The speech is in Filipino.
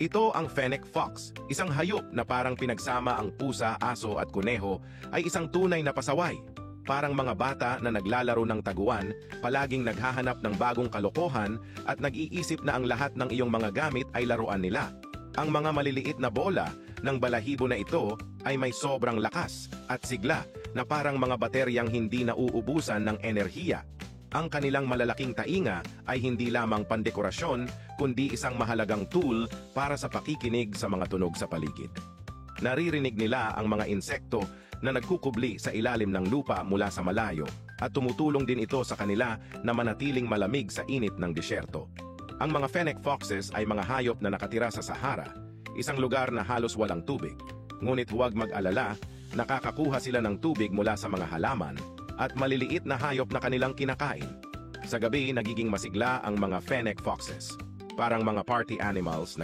Ito ang fennec fox, isang hayop na parang pinagsama ang pusa, aso at kuneho ay isang tunay na pasaway. Parang mga bata na naglalaro ng taguan, palaging naghahanap ng bagong kalokohan at nag-iisip na ang lahat ng iyong mga gamit ay laruan nila. Ang mga maliliit na bola ng balahibo na ito ay may sobrang lakas at sigla na parang mga bateryang hindi nauubusan ng enerhiya. Ang kanilang malalaking tainga ay hindi lamang pandekorasyon, kundi isang mahalagang tool para sa pakikinig sa mga tunog sa paligid. Naririnig nila ang mga insekto na nagkukubli sa ilalim ng lupa mula sa malayo at tumutulong din ito sa kanila na manatiling malamig sa init ng disyerto. Ang mga fennec foxes ay mga hayop na nakatira sa Sahara, isang lugar na halos walang tubig. Ngunit huwag mag-alala, nakakakuha sila ng tubig mula sa mga halaman at maliliit na hayop na kanilang kinakain. Sa gabi, nagiging masigla ang mga fennec foxes. Parang mga party animals,